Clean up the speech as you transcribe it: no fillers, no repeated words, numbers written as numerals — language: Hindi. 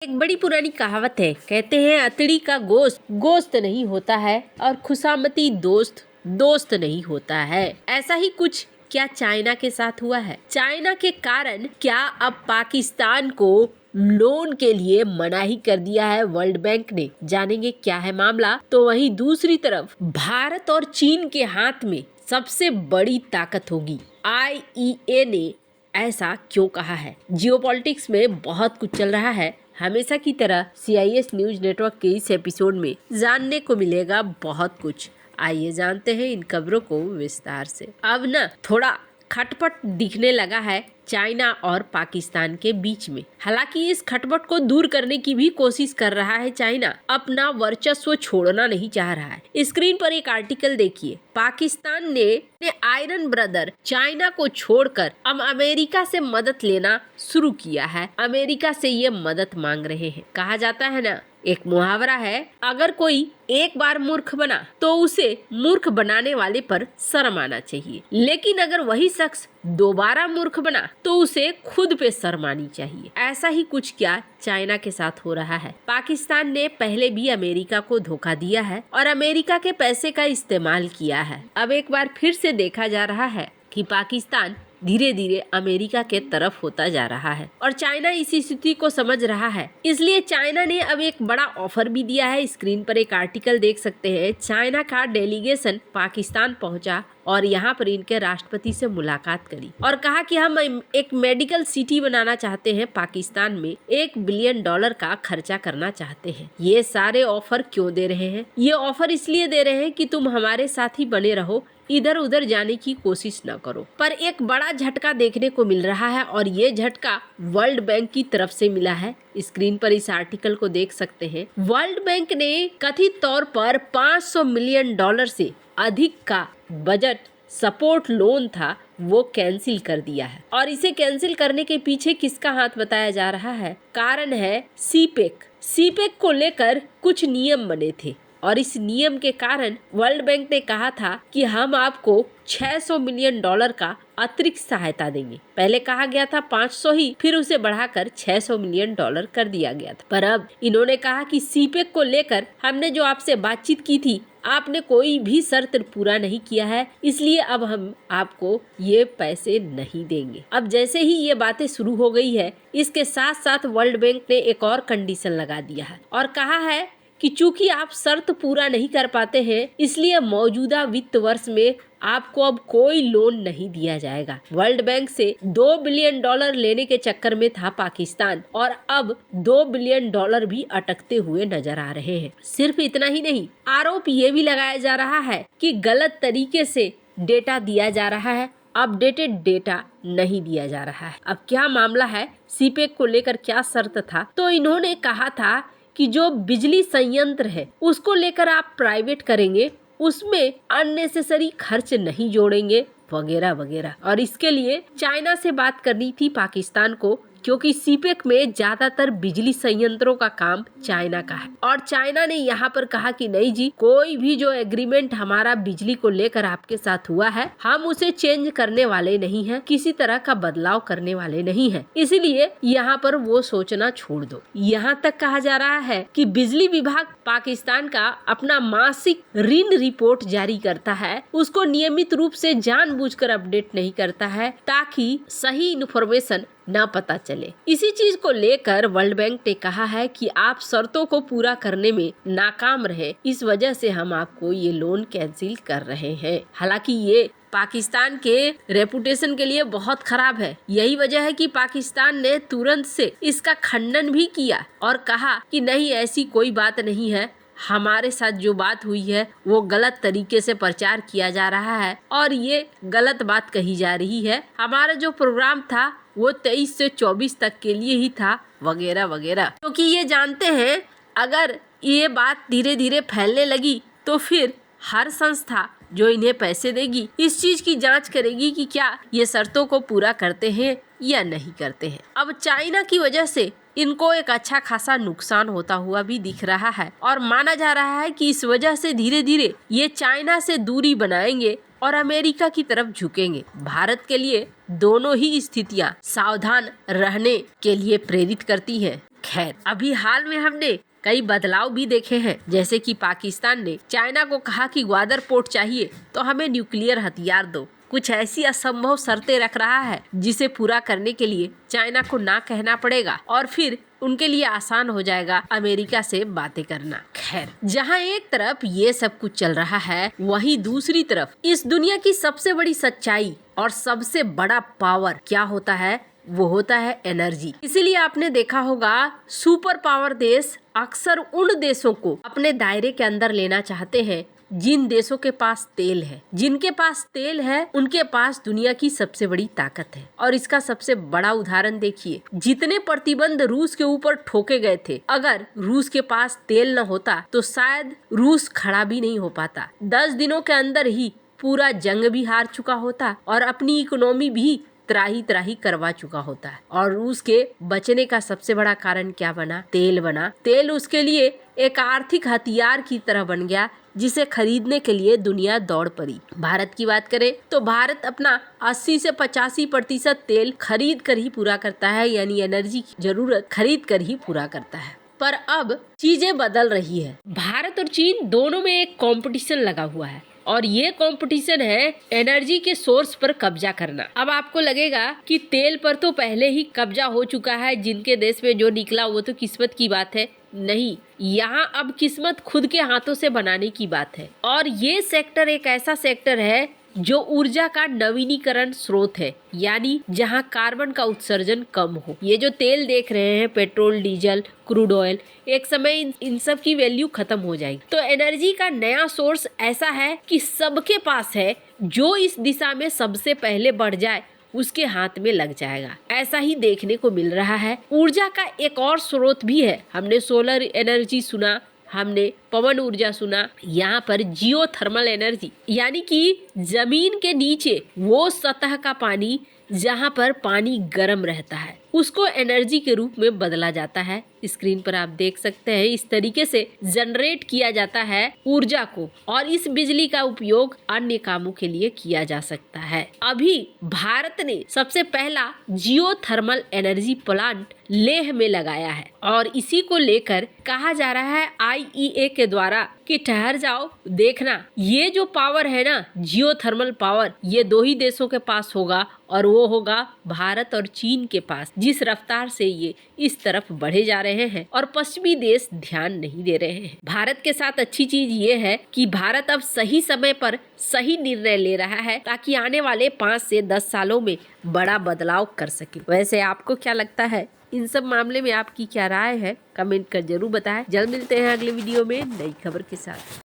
एक बड़ी पुरानी कहावत है, कहते हैं अतड़ी का गोश्त गोश्त नहीं होता है और खुशामती दोस्त दोस्त नहीं होता है। ऐसा ही कुछ क्या चाइना के साथ हुआ है? चाइना के कारण क्या अब पाकिस्तान को लोन के लिए मनाही कर दिया है वर्ल्ड बैंक ने? जानेंगे क्या है मामला। तो वहीं दूसरी तरफ भारत और चीन के हाथ में सबसे बड़ी ताकत होगी। IEA ने ऐसा क्यों कहा है? जियोपॉलिटिक्स में बहुत कुछ चल रहा है। हमेशा की तरह CIS न्यूज नेटवर्क के इस एपिसोड में जानने को मिलेगा बहुत कुछ। आइए जानते हैं इन खबरों को विस्तार से। अब ना थोड़ा खटपट दिखने लगा है चाइना और पाकिस्तान के बीच में। हालांकि इस खटपट को दूर करने की भी कोशिश कर रहा है चाइना, अपना वर्चस्व छोड़ना नहीं चाह रहा है। स्क्रीन पर एक आर्टिकल देखिए। पाकिस्तान ने आयरन ब्रदर चाइना को छोड़कर अब अमेरिका से मदद लेना शुरू किया है। अमेरिका से ये मदद मांग रहे हैं। कहा जाता है ना, एक मुहावरा है, अगर कोई एक बार मूर्ख बना तो उसे मूर्ख बनाने वाले पर शर्म आना चाहिए, लेकिन अगर वही शख्स दोबारा मूर्ख बना तो उसे खुद पे शर्म आनी चाहिए। ऐसा ही कुछ क्या चाइना के साथ हो रहा है। पाकिस्तान ने पहले भी अमेरिका को धोखा दिया है और अमेरिका के पैसे का इस्तेमाल किया है। अब एक बार फिर से देखा जा रहा है कि पाकिस्तान धीरे धीरे अमेरिका के तरफ होता जा रहा है और चाइना इस स्थिति को समझ रहा है। इसलिए चाइना ने अब एक बड़ा ऑफर भी दिया है। स्क्रीन पर एक आर्टिकल देख सकते हैं। चाइना का डेलीगेशन पाकिस्तान पहुंचा और यहाँ पर इनके राष्ट्रपति से मुलाकात करी और कहा कि हम एक मेडिकल सिटी बनाना चाहते हैं। पाकिस्तान में $1 बिलियन का खर्चा करना चाहते हैं। ये सारे ऑफर क्यों दे रहे हैं? ये ऑफर इसलिए दे रहे हैं कि तुम हमारे साथ ही बने रहो, इधर उधर जाने की कोशिश न करो। पर एक बड़ा झटका देखने को मिल रहा है और ये झटका वर्ल्ड बैंक की तरफ से मिला है। स्क्रीन पर इस आर्टिकल को देख सकते हैं। वर्ल्ड बैंक ने कथित तौर पर $500 मिलियन से अधिक का बजट सपोर्ट लोन था वो कैंसिल कर दिया है और इसे कैंसिल करने के पीछे किसका हाथ बताया जा रहा है? कारण है सीपेक को लेकर कुछ नियम बने थे और इस नियम के कारण वर्ल्ड बैंक ने कहा था कि हम आपको $600 मिलियन का अतिरिक्त सहायता देंगे। पहले कहा गया था 500 ही, फिर उसे बढ़ाकर $600 मिलियन कर दिया गया था। पर अब इन्होंने कहा कि सीपेक को लेकर हमने जो आपसे बातचीत की थी, आपने कोई भी शर्त पूरा नहीं किया है, इसलिए अब हम आपको ये पैसे नहीं देंगे। अब जैसे ही ये बातें शुरू हो गई है, इसके साथ साथ वर्ल्ड बैंक ने एक और कंडीशन लगा दिया है और कहा है कि चूंकि आप शर्त पूरा नहीं कर पाते हैं, इसलिए मौजूदा वित्त वर्ष में आपको अब कोई लोन नहीं दिया जाएगा। वर्ल्ड बैंक से $2 बिलियन लेने के चक्कर में था पाकिस्तान और अब $2 बिलियन भी अटकते हुए नजर आ रहे हैं। सिर्फ इतना ही नहीं, आरोप ये भी लगाया जा रहा है कि गलत तरीके से डेटा दिया जा रहा है, अपडेटेड डेटा नहीं दिया जा रहा है। अब क्या मामला है? सीपेक को लेकर क्या शर्त था? तो इन्होंने कहा था कि जो बिजली संयंत्र है उसको लेकर आप प्राइवेट करेंगे, उसमें अननेसेसरी खर्च नहीं जोड़ेंगे वगैरह वगैरह। और इसके लिए चाइना से बात करनी थी पाकिस्तान को, क्योंकि सीपेक में ज्यादातर बिजली संयंत्रों का काम चाइना का है और चाइना ने यहाँ पर कहा कि नहीं जी, कोई भी जो एग्रीमेंट हमारा बिजली को लेकर आपके साथ हुआ है, हम उसे चेंज करने वाले नहीं हैं, किसी तरह का बदलाव करने वाले नहीं हैं, इसलिए यहाँ पर वो सोचना छोड़ दो। यहाँ तक कहा जा रहा है कि बिजली विभाग पाकिस्तान का अपना मासिक ऋण रिपोर्ट जारी करता है, उसको नियमित रूप से जानबूझकर अपडेट नहीं करता है ताकि सही इन्फॉर्मेशन न पता चले। इसी चीज को लेकर वर्ल्ड बैंक ने कहा है कि आप शर्तों को पूरा करने में नाकाम रहे, इस वजह से हम आपको ये लोन कैंसिल कर रहे हैं। हालांकि ये पाकिस्तान के रेपुटेशन के लिए बहुत खराब है। यही वजह है कि पाकिस्तान ने तुरंत से इसका खंडन भी किया और कहा कि नहीं, ऐसी कोई बात नहीं है, हमारे साथ जो बात हुई है वो गलत तरीके से प्रचार किया जा रहा है और ये गलत बात कही जा रही है। हमारा जो प्रोग्राम था वो 23 से 24 तक के लिए ही था वगैरह वगैरह, क्योंकि ये जानते हैं अगर ये बात धीरे धीरे फैलने लगी तो फिर हर संस्था जो इन्हें पैसे देगी इस चीज की जांच करेगी कि क्या ये शर्तों को पूरा करते हैं या नहीं करते हैं। अब चाइना की वजह से इनको एक अच्छा खासा नुकसान होता हुआ भी दिख रहा है और माना जा रहा है कि इस वजह से धीरे धीरे ये चाइना से दूरी बनाएंगे और अमेरिका की तरफ झुकेंगे। भारत के लिए दोनों ही स्थितियां सावधान रहने के लिए प्रेरित करती हैं। खैर, अभी हाल में हमने कई बदलाव भी देखे हैं, जैसे कि पाकिस्तान ने चाइना को कहा कि ग्वादर पोर्ट चाहिए तो हमें न्यूक्लियर हथियार दो। कुछ ऐसी असंभव शर्तें रख रहा है जिसे पूरा करने के लिए चाइना को ना कहना पड़ेगा और फिर उनके लिए आसान हो जाएगा अमेरिका से बातें करना। खैर, जहां एक तरफ ये सब कुछ चल रहा है, वहीं दूसरी तरफ इस दुनिया की सबसे बड़ी सच्चाई और सबसे बड़ा पावर क्या होता है, वो होता है एनर्जी। इसीलिए आपने देखा होगा सुपर पावर देश अक्सर उन देशों को अपने दायरे के अंदर लेना चाहते हैं जिन देशों के पास तेल है। जिनके पास तेल है उनके पास दुनिया की सबसे बड़ी ताकत है। और इसका सबसे बड़ा उदाहरण देखिए, जितने प्रतिबंध रूस के ऊपर ठोके गए थे, अगर रूस के पास तेल न होता तो शायद रूस खड़ा भी नहीं हो पाता। 10 दिनों के अंदर ही पूरा जंग भी हार चुका होता और अपनी इकोनॉमी भी त्राही त्राही करवा चुका होता है। और रूस के बचने का सबसे बड़ा कारण क्या बना? तेल बना। तेल उसके लिए एक आर्थिक हथियार की तरह बन गया जिसे खरीदने के लिए दुनिया दौड़ पड़ी। भारत की बात करें तो भारत अपना 80 से 85% तेल खरीद कर ही पूरा करता है, यानी एनर्जी की जरूरत खरीद कर ही पूरा करता है। पर अब चीजें बदल रही है। भारत और चीन दोनों में एक कंपटीशन लगा हुआ है और ये कंपटीशन है एनर्जी के सोर्स पर कब्जा करना। अब आपको लगेगा कि तेल पर तो पहले ही कब्जा हो चुका है, जिनके देश में जो निकला वो तो किस्मत की बात है। नहीं, यहाँ अब किस्मत खुद के हाथों से बनाने की बात है। और ये सेक्टर एक ऐसा सेक्टर है जो ऊर्जा का नवीनीकरण स्रोत है, यानी जहाँ कार्बन का उत्सर्जन कम हो। ये जो तेल देख रहे हैं, पेट्रोल, डीजल, क्रूड ऑयल, एक समय इन सब की वैल्यू खत्म हो जाएगी। तो एनर्जी का नया सोर्स ऐसा है कि सबके पास है, जो इस दिशा में सबसे पहले बढ़ जाए उसके हाथ में लग जाएगा। ऐसा ही देखने को मिल रहा है। ऊर्जा का एक और स्रोत भी है। हमने सोलर एनर्जी सुना, हमने पवन ऊर्जा सुना, यहाँ पर जियो थर्मल एनर्जी, यानी कि जमीन के नीचे वो सतह का पानी जहाँ पर पानी गर्म रहता है, उसको एनर्जी के रूप में बदला जाता है। स्क्रीन पर आप देख सकते हैं, इस तरीके से जनरेट किया जाता है ऊर्जा को और इस बिजली का उपयोग अन्य कामों के लिए किया जा सकता है। अभी भारत ने सबसे पहला जियो थर्मल एनर्जी प्लांट लेह में लगाया है और इसी को लेकर कहा जा रहा है IEA के द्वारा कि ठहर जाओ, देखना ये जो पावर है ना, जियो थर्मल पावर, ये 2 ही देशों के पास होगा और वो होगा भारत और चीन के पास। जिस रफ्तार से ये इस तरफ बढ़े जा रहे हैं और पश्चिमी देश ध्यान नहीं दे रहे हैं। भारत के साथ अच्छी चीज ये है कि भारत अब सही समय पर सही निर्णय ले रहा है ताकि आने वाले 5 से 10 सालों में बड़ा बदलाव कर सके। वैसे आपको क्या लगता है? इन सब मामले में आपकी क्या राय है? कमेंट कर जरूर बताएं। जल्द मिलते हैं अगले वीडियो में नई खबर के साथ।